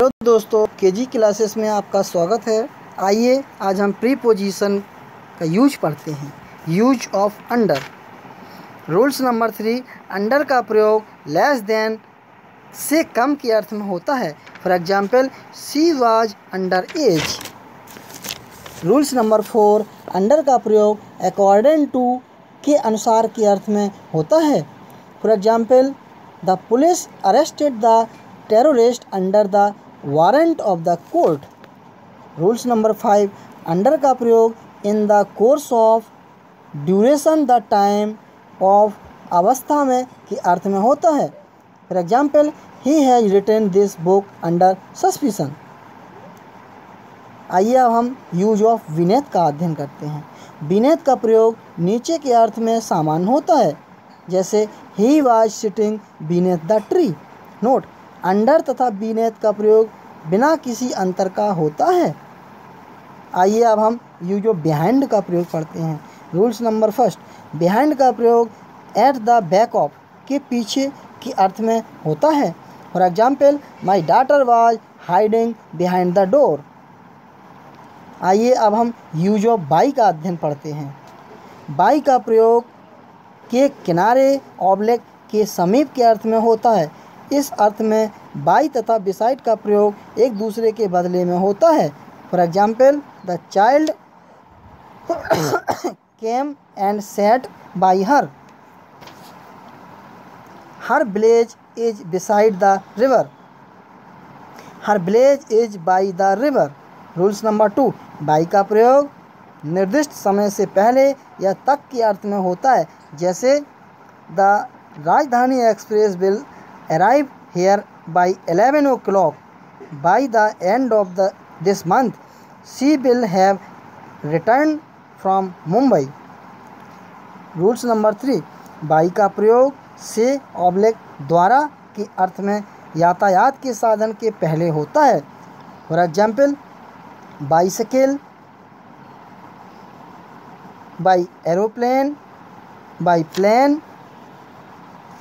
Hello दोस्तों, KG classes में आपका स्वागत है। आइए आज हम प्रीपोजिशन का यूज पढ़ते हैं। Use of under. Rules number 3, under का प्रयोग लेस देन से कम के अर्थ में होता है। For example, she was under as. Rules number 4, under का प्रयोग अकॉर्डिंग टू के अनुसार के अर्थ में होता है। For example, the police arrested the terrorist under the warrant of the court. Rules number 5, under का प्रयोग in the course of, duration, the time of, अवस्था में के अर्थ में होता है। For example, he has written this book under suspicion. आइए अब हम यूज ऑफ बीनेथ का अध्ययन करते हैं। बीनेथ का प्रयोग नीचे के अर्थ में सामान्य होता है, जैसे he was sitting beneath the tree. Note, under तथा बीनेथ का प्रयोग बिना किसी अंतर का होता है। आइए अब हम यूज ऑफ बिहाइंड का प्रयोग पढ़ते हैं। रूल्स नंबर 1, बिहाइंड का प्रयोग एट द बैक ऑफ, के पीछे के अर्थ में होता है। For example, my daughter was hiding behind the door. आइए अब हम यूज ऑफ बाई का अध्ययन पढ़ते हैं। बाई का प्रयोग के किनारे ऑब्लिक के समीप के अर्थ में होता है। इस अर्थ में बाई तथा बिसाइड का प्रयोग एक दूसरे के बदले में होता है। For example, the child came and set by her. Her village is beside the river. Her village is by the river. Rules number 2, by का प्रयोग निर्दिष्ट समय से पहले या तक के अर्थ में होता है, जैसे the Rajdhani Express will arrive here by 11 o'clock। By the end of this month she will have return from Mumbai. Rules number 3, by का प्रयोग से ऑब्लिक द्वारा के अर्थ में यातायात के साधन के पहले होता है। For example, by cycle, by aeroplane, by plane,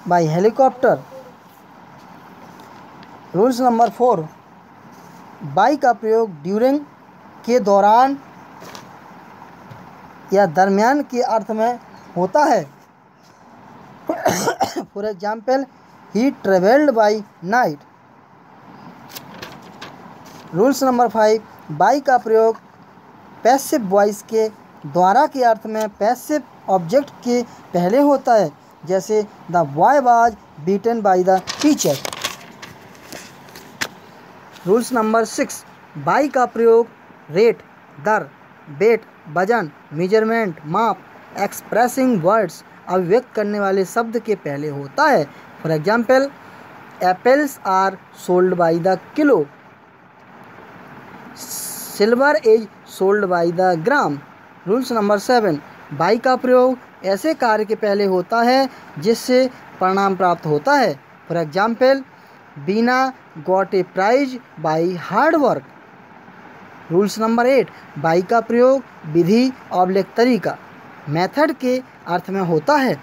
by helicopter. Rules number 4, by का प्रयोग ड्यूरिंग के दौरान या दरमियान के अर्थ में होता है। For example, he travelled by night. Rules number 5, by का प्रयोग पैसिव वॉइस के द्वारा के अर्थ में पैसिव ऑब्जेक्ट के पहले होता है, जैसे the boy was beaten by the teacher. Rules number 6, by का प्रयोग रेट, दर, वेट, वजन, मेजरमेंट, माप, एक्सप्रेसिंग वर्ड्स, अभिव्यक्त करने वाले शब्द के पहले होता है। For example, apples are sold by the kilo. Silver is sold by the gram. Rules number 7, by का प्रयोग ऐसे कार्य के पहले होता है जिससे परिणाम प्राप्त होता है। For example, Bina got a prize by hard work. Rules number 8, by का प्रयोग विधि ऑब्लिक तरीका, मेथड के अर्थ में होता है,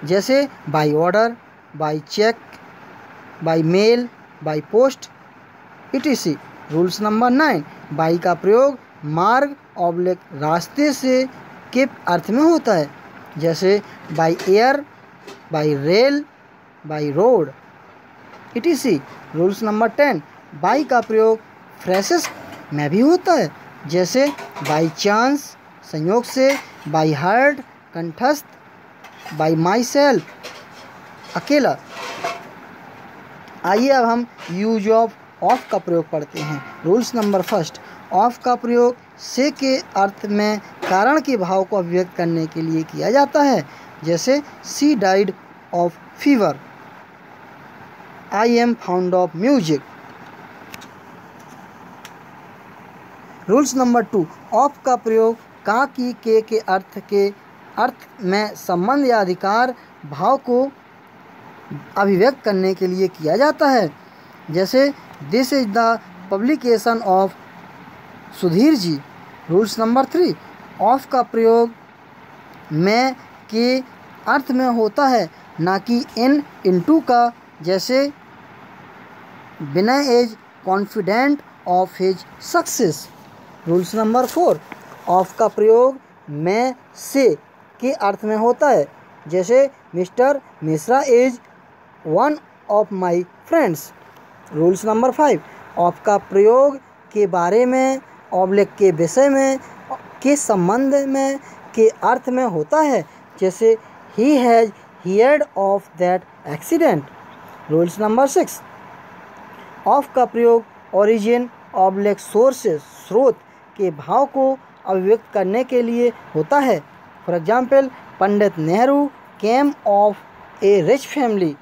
जैसे by order, by cheque, by mail, by post, etc। Rules number 9, by का प्रयोग मार्ग ऑब्लिक रास्ते से के अर्थ में होता है, जैसे by air, by rail, by road, etc। Rules number 10, by का प्रयोग फ्रेसेस में भी होता है, जैसे बाई चांस, संयोग से, बाई हार्ट, कंठस्थ, बाई माई सेल्फ, अकेला। आइए अब हम यूज ऑफ का प्रयोग पढ़ते हैं। रूल्स नंबर 1, ऑफ का प्रयोग से के अर्थ में कारण के भाव को अभिव्यक्त करने के लिए किया जाता है, जैसे she died of fever, I am found of music. Rules number 2, of का प्रयोग का की के अर्थ में संबंध या अधिकार भाव को अभिव्यक्त करने के लिए किया जाता है, जैसे this is the publication of Sudhir ji. Rules number 3, of का प्रयोग में के अर्थ में होता है, ना कि इन, इनटू का, जैसे Vinay is confident of his success. Rules number 4, of का प्रयोग मैं से के अर्थ में होता है, जैसे mister Mishra is one of my friends. Rules number 5, of का प्रयोग के बारे में, ऑब्लिक के विषय में, के संबंध में, के अर्थ में होता है, जैसे he has heard of that accident. Rules number 6, of का प्रयोग ओरिजिन ऑब्लिक सोर्सेस स्रोत के भाव को अभिव्यक्त करने के लिए होता है। For example, Pandit Nehru came of a rich family,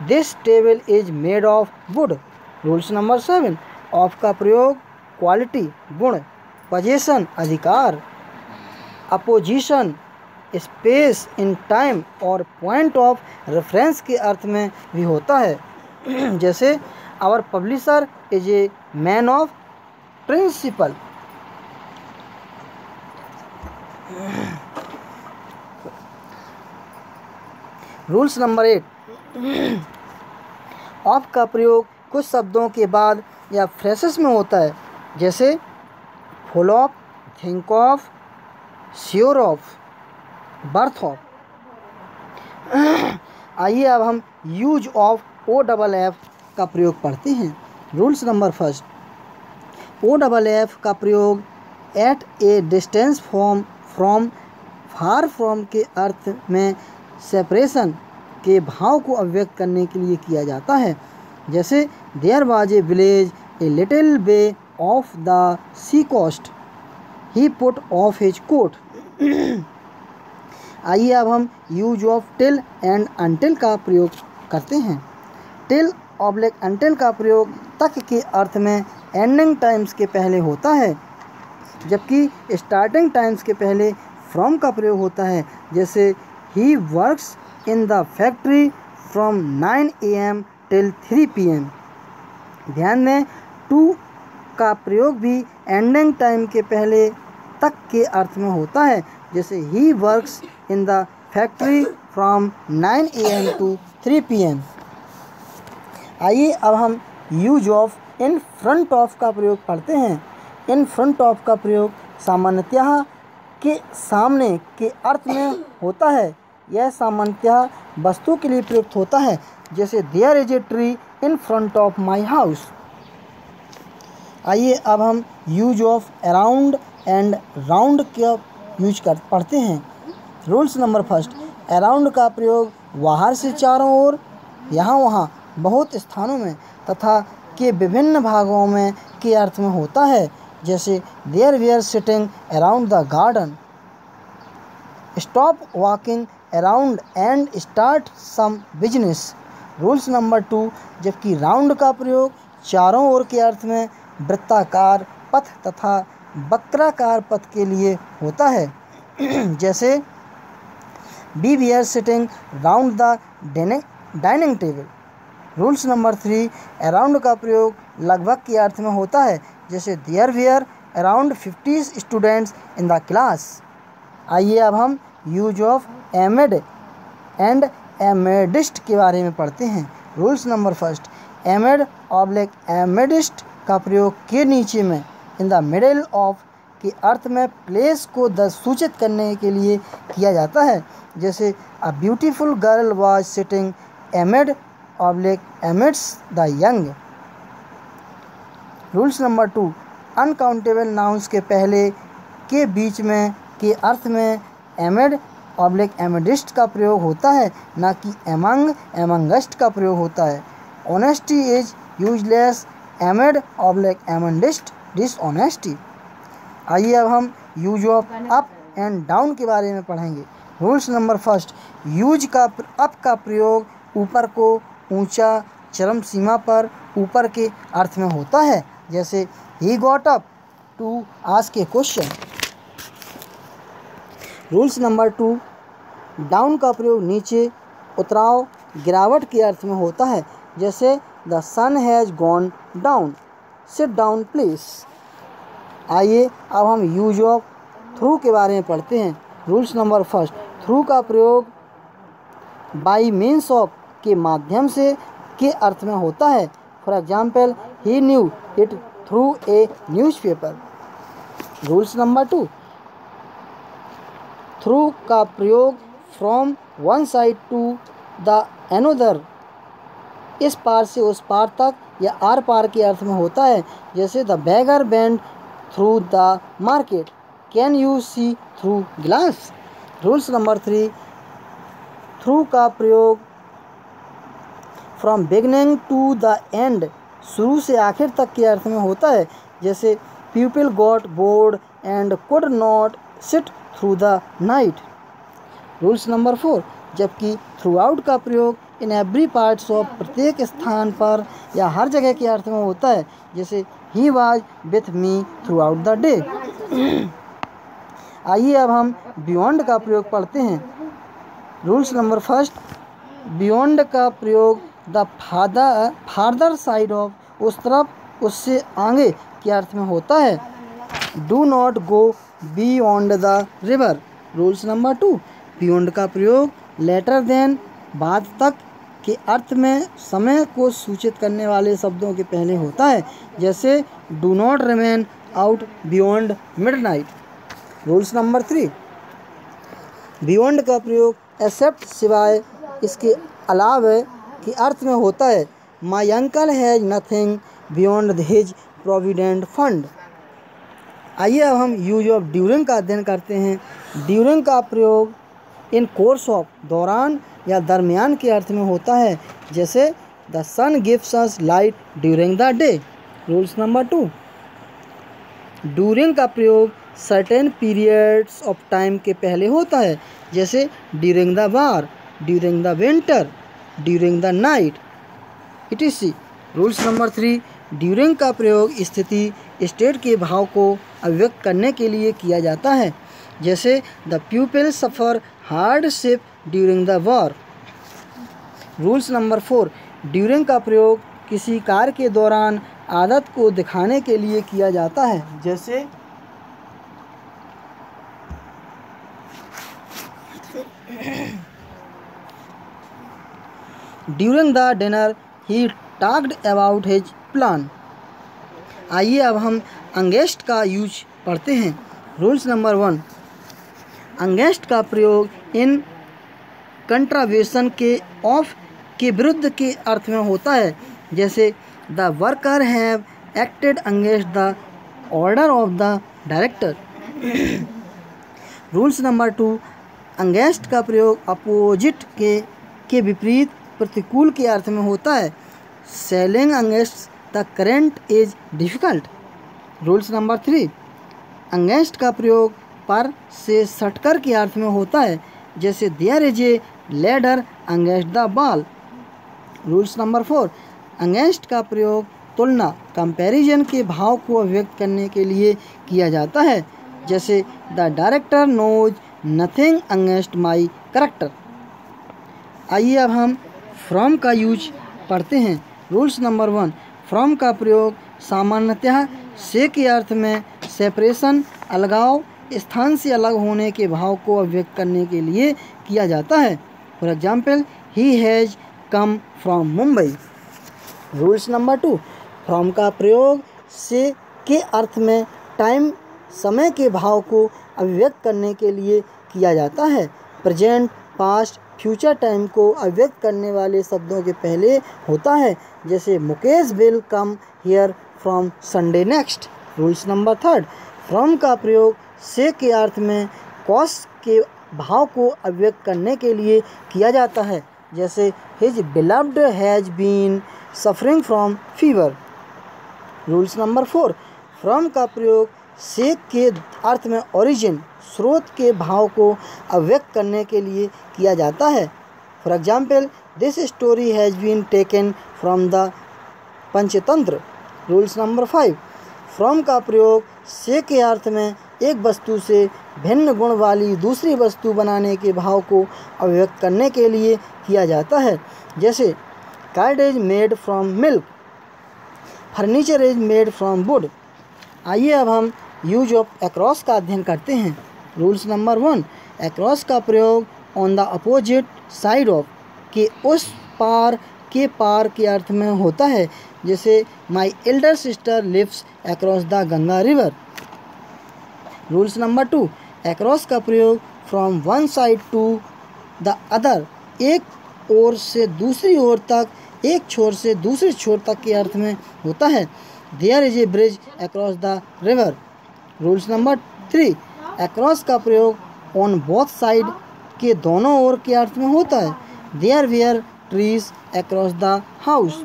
this table is made of wood. Rules number 7, of का प्रयोग क्वालिटी गुण, पोजीशन अधिकार, अपोजिशन स्पेस इन टाइम और पॉइंट ऑफ रेफरेंस के अर्थ में भी होता है, जैसे our publisher is a man of principle. Rules number 8, of का प्रयोग कुछ शब्दों के बाद या फ्रेसेस में होता है, जैसे full of, think of, sure of, birth of. आइए अब हम use of O double F का प्रयोग पढ़ते हैं। Rules number 1, O double F का प्रयोग at a distance from far from के अर्थ में सेपरेशन के भाव को अभिव्यक्त करने के लिए किया जाता है, जैसे there was a village a little way off the sea coast, he put off his coat. आइए अब हम use of till and until का प्रयोग करते हैं। टिल ऑब्लिक अनटिल का प्रयोग तक के अर्थ में एंडिंग टाइम्स के पहले होता है, जबकि स्टार्टिंग टाइम्स के पहले फ्रॉम का प्रयोग होता है, जैसे he works in the factory from 9 AM till 3 PM। ध्यान दें, टू का प्रयोग भी एंडिंग टाइम के पहले तक के अर्थ में होता है, जैसे he works in the factory from 9 AM to 3 PM। आइए अब हम use of in front of का प्रयोग पढ़ते हैं। इन फ्रंट ऑफ का प्रयोग सामान्यतः के सामने के अर्थ में होता है। यह सामान्यतः वस्तु के लिए प्रयुक्त होता है, जैसे there is a tree in front of my house. आइए अब हम use of around and round का पढ़ते हैं। रूल्स नंबर 1, अराउंड का प्रयोग बाहर से चारों ओर, यहाँ वहाँ, बहुत स्थानों में तथा के विभिन्न भागों में के अर्थ में होता है, जैसे there we are sitting around the garden, stop walking around and start some business. Rules number 2, जबकि राउंड का प्रयोग चारों ओर के अर्थ में वृत्ताकार पथ तथा वक्राकार पथ के लिए होता है, जैसे we are sitting round the dining table. Rules number 3, around का प्रयोग लगभग के अर्थ में होता है, जैसे there were around 50 students in the class. आइए अब हम use of amid and amidst के बारे में पढ़ते हैं। Rules number 1, amid oblique amidst का प्रयोग के नीचे में इन द मिडिल ऑफ के अर्थ में प्लेस को सूचित करने के लिए किया जाता है, जैसे a beautiful girl was sitting amid oblique amidst the young. Rules number 2, uncountable nouns के पहले के बीच में के अर्थ में एमेड ऑब्लिक एमेडिस्ट का प्रयोग होता है, ना कि एमंग एमंगस्ट का प्रयोग होता है। Honesty is useless amid oblique amidst dishonesty. आइए अब हम use of up and down के बारे में पढ़ेंगे। रूल्स नंबर 1, यूज का अप का प्रयोग ऊपर को, ऊंचा, चरम सीमा पर, ऊपर के अर्थ में होता है, जैसे he got up to ask a question. Rules number 2, down का प्रयोग नीचे, उतराव, गिरावट के अर्थ में होता है, जैसे the sun has gone down, sit down please. आइए अब हम यूज ऑफ थ्रू के बारे में पढ़ते हैं। रूल्स नंबर 1, थ्रू का प्रयोग बाई मीन्स ऑफ के माध्यम से के अर्थ में होता है। For example he knew it through a newspaper. Rules number 2, through का प्रयोग from one side to the another, इस पार से उस पार तक या आर पार के अर्थ में होता है। जैसे the beggar went through the market, can you see through glass. Rules number 3, through का प्रयोग from beginning to the end, शुरू से आखिर तक के अर्थ में होता है। जैसे people got bored and could not sit through the night. Rules number 4, जबकि थ्रू आउट का प्रयोग इन एवरी पार्ट्स ऑफ, प्रत्येक स्थान पर या हर जगह के अर्थ में होता है। जैसे he was with me through out the day. आइए अब हम बियॉन्ड का प्रयोग पढ़ते हैं। रूल्स नंबर 1, बियॉन्ड का प्रयोग द फार्दर साइड ऑफ, उस तरफ, उससे आगे के अर्थ में होता है। Do not go beyond the river. Rules number 2, beyond का प्रयोग लेटर देन, बाद तक के अर्थ में समय को सूचित करने वाले शब्दों के पहले होता है। जैसे do not remain out beyond midnight. Rules number 3, beyond का प्रयोग एक्सेप्ट, सिवाय, इसके अलावा के अर्थ में होता है। My uncle has nothing beyond his provident fund. आइए अब हम यूज ऑफ ड्यूरिंग का अध्ययन करते हैं। ड्यूरिंग का प्रयोग इन कोर्स ऑफ, दौरान या दरमियान के अर्थ में होता है। जैसे the sun gives us light during the day. Rules number 2, during का प्रयोग सर्टेन पीरियड्स ऑफ टाइम के पहले होता है। जैसे during the war, during the winter, during the night, etc। Rules number 3, during का प्रयोग स्थिति, स्टेट के भाव को अभिव्यक्त करने के लिए किया जाता है। जैसे the people suffer hardship during the war. Rules number 4, during का प्रयोग किसी कार्य के दौरान आदत को दिखाने के लिए किया जाता है। जैसे during the dinner he talked about his plan. आइए अब हम अंगेस्ट का यूज पढ़ते हैं। रूल्स नंबर 1, अंगेस्ट का प्रयोग इन कंट्रावेशन के ऑफ के विरुद्ध के अर्थ में होता है। जैसे the worker have acted against the order of the director. Rules number 2, against का प्रयोग अपोजिट के विपरीत, प्रतिकूल के अर्थ में होता है। Selling against the current is difficult. Rules number 3, against का प्रयोग पर से सटकर के अर्थ में होता है। जैसे there is a ladder against the ball. Rules number 4, against का प्रयोग तुलना, कंपैरिजन के भाव को अभिव्यक्त करने के लिए किया जाता है। जैसे the director knows nothing against my character. आइए अब हम फ्रॉम का यूज पढ़ते हैं। रूल्स नंबर 1, फ्रॉम का प्रयोग सामान्यतः से के अर्थ में सेपरेशन, अलगाव, स्थान से अलग होने के भाव को अभिव्यक्त करने के लिए किया जाता है। For example he has come from Mumbai. Rules number 2, from का प्रयोग से के अर्थ में टाइम, समय के भाव को अभिव्यक्त करने के लिए किया जाता है। प्रेजेंट, पास्ट, फ्यूचर टाइम को अभिव्यक्त करने वाले शब्दों के पहले होता है। जैसे Mukesh will come here from Sunday next. Rules number 3, from का प्रयोग से के अर्थ में कॉज के भाव को अभिव्यक्त करने के लिए किया जाता है। जैसे his beloved has been suffering from fever. Rules number 4, from का प्रयोग से के अर्थ में ओरिजिन, स्रोत के भाव को अभिव्यक्त करने के लिए किया जाता है। For example this story has been taken from the Panchatantra. Rules number 5, from का प्रयोग से के अर्थ में एक वस्तु से भिन्न गुण वाली दूसरी वस्तु बनाने के भाव को अभिव्यक्त करने के लिए किया जाता है। जैसे card is made from milk, furniture is made from would. आइए अब हम यूज ऑफ अक्रॉस का अध्ययन करते हैं। रूल्स नंबर 1, अक्रॉस का प्रयोग on the opposite side of के उस पार के अर्थ में होता है। जैसे my elder sister lives across the Ganga river. Rules number 2, across का प्रयोग from one side to the other, एक ओर से दूसरी ओर तक, एक छोर से दूसरे छोर तक के अर्थ में होता है। There is a bridge across the river. Rules number 3, across का प्रयोग ऑन बोथ साइड के दोनों ओर के अर्थ में होता है। There were trees across the house.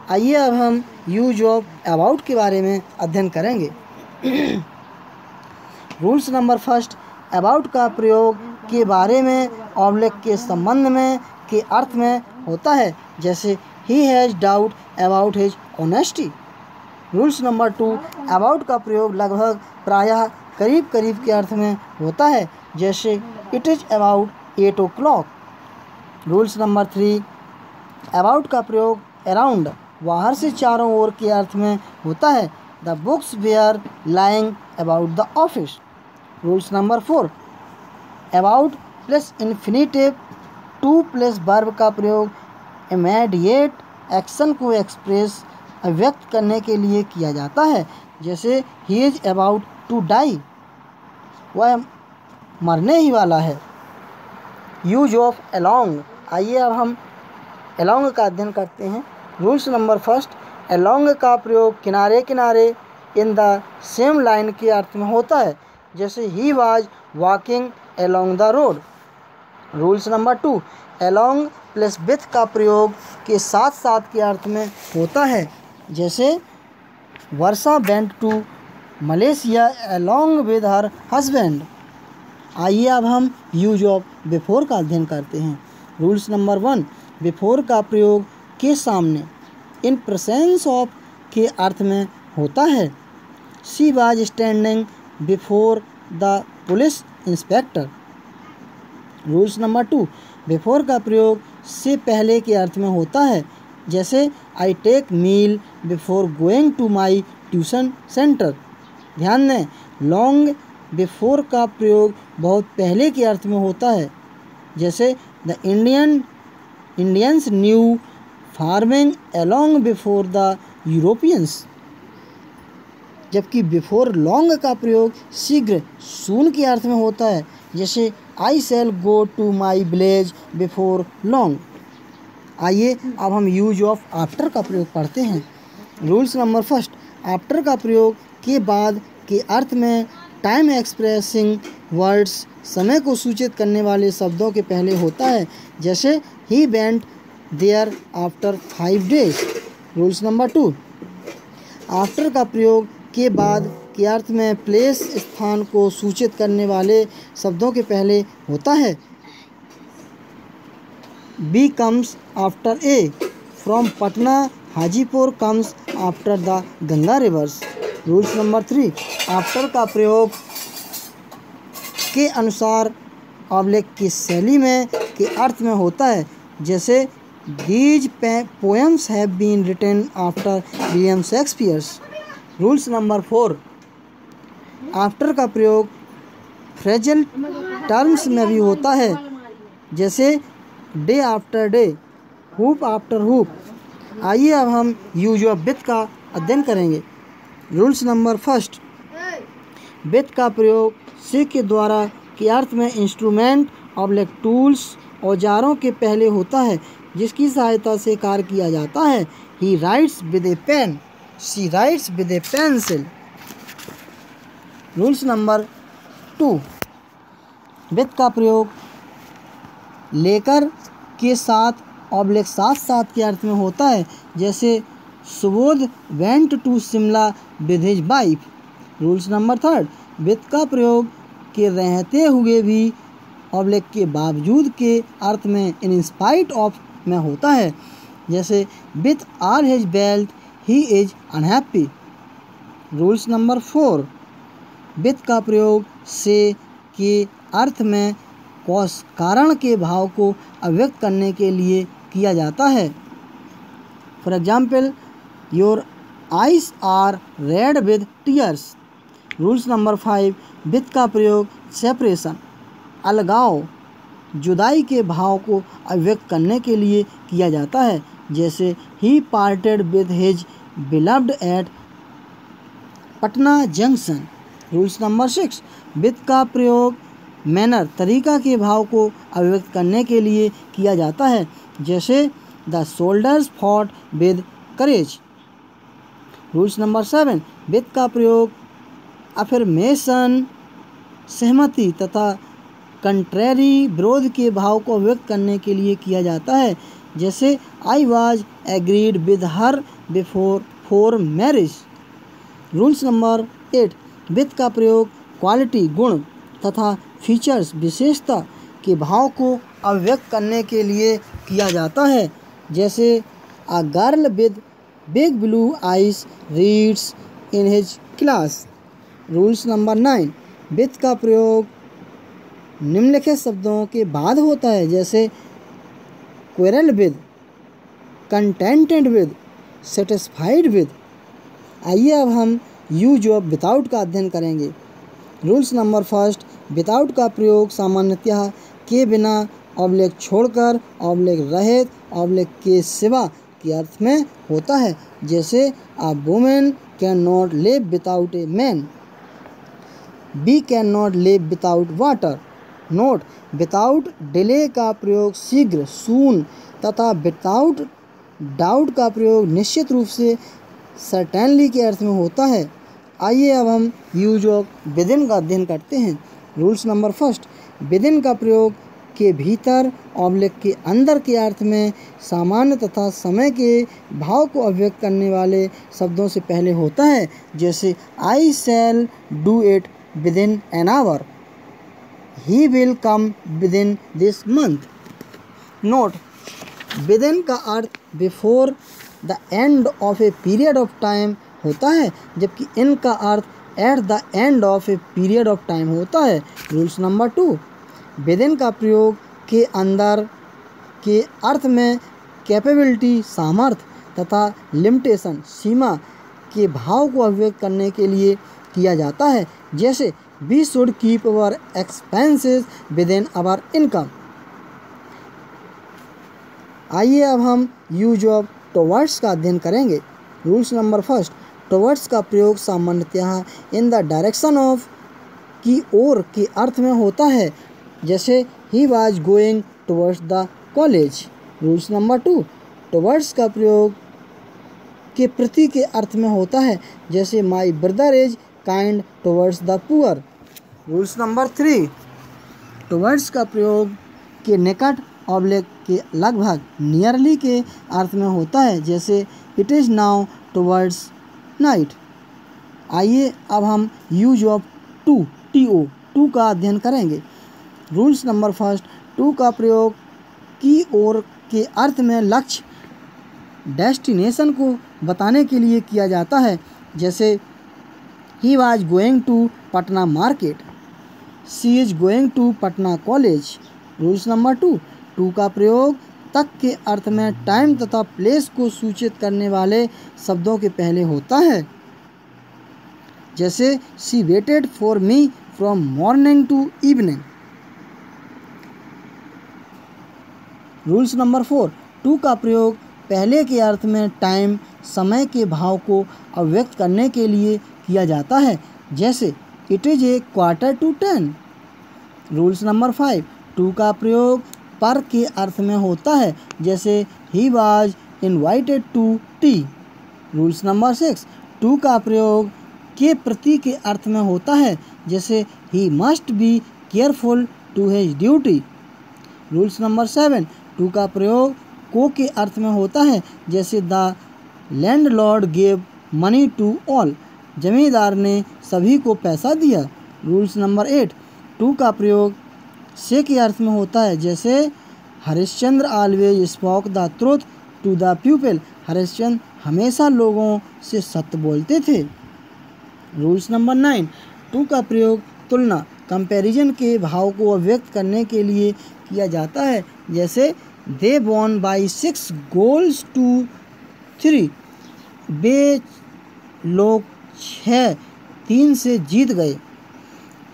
आइए अब हम यूज ऑफ अबाउट के बारे में अध्ययन करेंगे। रूल्स नंबर 1, अबाउट का प्रयोग के बारे में, ऑब्जेक्ट के संबंध में, के अर्थ में होता है, जैसे he has doubt about his honesty. Rules number 2, about का प्रयोग लगभग, प्रायः, करीब करीब के अर्थ में होता है, जैसे it is about 8 o'clock। Rules number 3, about का प्रयोग अराउंड, बाहर से चारों ओर के अर्थ में होता है। The books were lying about the office. Rules number 4, about plus infinitive to plus verb का प्रयोग इमीडिएट एक्शन को एक्सप्रेस, व्यक्त करने के लिए किया जाता है, जैसे he is about to die, वह मरने ही वाला है। Use of along. आइए अब हम अलोंग का अध्ययन करते हैं। रूल्स नंबर 1, अलोंग का प्रयोग किनारे किनारे, इन द सेम लाइन के अर्थ में होता है, जैसे he was walking along the road. Rules number 2, along plus with का प्रयोग के साथ साथ के अर्थ में होता है, जैसे Varsha went to Malaysia along with her husband. आइए अब हम यूज ऑफ बिफोर का अध्ययन करते हैं। रूल्स नंबर 1, बिफोर का प्रयोग के सामने, इन प्रेजेंस ऑफ के अर्थ में होता है। She was standing before the police inspector. Rules number 2, before का प्रयोग से पहले के अर्थ में होता है, जैसे I take meal before going to my tuition centre. ध्यान दें, लॉन्ग बिफोर का प्रयोग बहुत पहले के अर्थ में होता है, जैसे the Indians new farming along before the Europeans. जबकि बिफोर लॉन्ग का प्रयोग शीघ्र, सून के अर्थ में होता है, जैसे I shall go to my village before long. आइए अब हम यूज ऑफ आफ्टर का प्रयोग पढ़ते हैं। रूल्स नंबर 1, आफ्टर का प्रयोग के बाद के अर्थ में टाइम एक्सप्रेसिंग वर्ड्स, समय को सूचित करने वाले शब्दों के पहले होता है, जैसे he went there after 5 days। Rules number 2, after का प्रयोग के बाद के अर्थ में प्लेस, स्थान को सूचित करने वाले शब्दों के पहले होता है। B comes after A, from Patna Hajipur comes after the Ganga rivers. Rules number 3, after का प्रयोग के अनुसार, ऑब्जेक्ट की शैली में, के अर्थ में होता है, जैसे these poems have been written after William Shakespeare's. Rules number 4, after का प्रयोग फ्रेजल टर्म्स में भी होता है, जैसे day after day, hoop after hoop. आइए अब हम यूज ऑफ विथ का अध्ययन करेंगे। रूल्स नंबर 1, विथ का प्रयोग से के द्वारा के अर्थ में इंस्ट्रूमेंट, ऑब्जेक्ट टूल्स, औजारों के पहले होता है, जिसकी सहायता से कार्य किया जाता है। He writes with a pen, she writes with a pencil. Rules number 2, with का प्रयोग लेकर के साथ, ऑब्जेक्ट साथ साथ के अर्थ में होता है, जैसे Subodh went to Shimla with his wife. Rules number 3, with का प्रयोग के रहते हुए भी, ऑब्जेक्ट के बावजूद के अर्थ में इन स्पाइट ऑफ में होता है, जैसे with all his belt he is unhappy. Rules number 4, with का प्रयोग से के अर्थ में कॉज, कारण के भाव को अभिव्यक्त करने के लिए किया जाता है। For example, your eyes are red with tears. Rules number 5, with का प्रयोग सेपरेशन, अलगाव, जुदाई के भाव को अभिव्यक्त करने के लिए किया जाता है, जैसे he parted with his beloved at Patna junction. Rules number 6, with का प्रयोग मैनर तरीका के भाव को अभिव्यक्त करने के लिए किया जाता है, जैसे the soldiers fought with courage. Rules number 7, with का प्रयोग अफर्मेशन सहमति तथा कंट्रेरी विरोध के भाव को अभिव्यक्त करने के लिए किया जाता है, जैसे I was agreed with her before marriage. Rules number 8, with का प्रयोग क्वालिटी गुण तथा फीचर्स विशेषता के भाव को अभिव्यक्त करने के लिए किया जाता है, जैसे a girl with big blue eyes reads in his class. Rules number 9, with का प्रयोग निम्नलिखित शब्दों के बाद होता है, जैसे quarrel with, contented with, satisfied with. आइए अब हम यूज ऑफ विदाउट का अध्ययन करेंगे। रूल्स नंबर 1, विदाउट का प्रयोग सामान्यतः के बिना, ऑब्लिक छोड़कर, ऑब्लिक रहित, ऑब्लिक के सिवा के अर्थ में होता है, जैसे a women can not live without a man, be can not live without water. Note, without delay का प्रयोग शीघ्र सून तथा विदाउट डाउट का प्रयोग निश्चित रूप से सर्टेनली के अर्थ में होता है। आइए अब हम यूज ऑफ विदिन का अध्ययन करते हैं। रूल्स नंबर 1, विदिन का प्रयोग के भीतर, ऑब्लिक के अंदर के अर्थ में सामान्य तथा समय के भाव को अभिव्यक्त करने वाले शब्दों से पहले होता है, जैसे I shall do it within an hour, he will come within this month. Note, within का अर्थ before the end of a period of time होता है, जबकि इन का अर्थ at the end of a period of time होता है। Rules number 2, within का प्रयोग के अंदर के अर्थ में कैपेबिलिटी सामर्थ्य तथा लिमिटेशन सीमा के भाव को अभिव्यक्त करने के लिए किया जाता है, जैसे we should keep our expenses within our income. आइए अब हम यूज ऑफ टुवर्ड्स का अध्ययन करेंगे। रूल्स नंबर 1, टुवर्ड्स का प्रयोग सामान्यतः इन द डायरेक्शन ऑफ की ओर के अर्थ में होता है, जैसे he was going towards the college. Rules number 2, towards का प्रयोग के प्रति के अर्थ में होता है, जैसे my brother is kind towards the poor. Rules number 3, towards का प्रयोग के निकट, ऑब्लिक के लगभग, नियरली के अर्थ में होता है, जैसे it is now towards night. आइए अब हम यूज ऑफ टू का अध्ययन करेंगे। रूल्स नंबर 1, टू का प्रयोग की ओर के अर्थ में लक्ष्य, डेस्टिनेशन को बताने के लिए किया जाता है, जैसे he was going to Patna market, she is going to Patna college. Rules number 2, to का प्रयोग तक के अर्थ में टाइम तथा प्लेस को सूचित करने वाले शब्दों के पहले होता है, जैसे she waited for me from morning to evening. Rules number 4, to का प्रयोग पहले के अर्थ में टाइम, समय के भाव को अभिव्यक्त करने के लिए किया जाता है, जैसे it is a 9:45। Rules number 5, to का प्रयोग पर के अर्थ में होता है, जैसे he was invited to tea. Rules number 6, to का प्रयोग के प्रति के अर्थ में होता है, जैसे he must be careful to his duty. Rules number 7, to का प्रयोग को के अर्थ में होता है, जैसे the landlord gave money to all, जमींदार ने सभी को पैसा दिया। रूल्स नंबर 8, टू का प्रयोग से के अर्थ में होता है, जैसे Harishchandra always spoke the truth to the people, Harishchandra हमेशा लोगों से सत्य बोलते थे। रूल्स नंबर 9, टू का प्रयोग तुलना, कंपैरिजन के भाव को अभिव्यक्त करने के लिए किया जाता है, जैसे they won by 6 goals to 3, वे लोग 6-3 से जीत गए।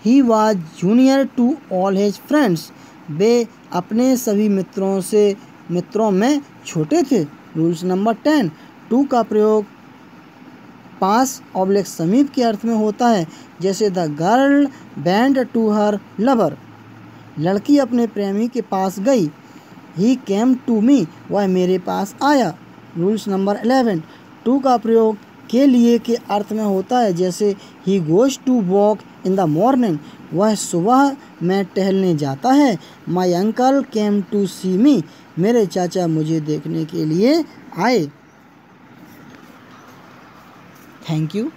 He was junior to all his friends, वे अपने सभी मित्रों में छोटे थे। रूल्स नंबर 10, टू का प्रयोग पास ऑब्लिक समीप के अर्थ में होता है, जैसे the girl went to her lover, लड़की अपने प्रेमी के पास गई। ही केम टू मी, वह मेरे पास आया। रूल्स नंबर 11, टू का प्रयोग के लिए के अर्थ में होता है, जैसे he goes to walk in the morning, वह सुबह में टहलने जाता है। माई अंकल केम टू सी मी, मेरे चाचा मुझे देखने के लिए आए। Thank you.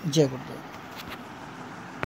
जय गुरुदेव।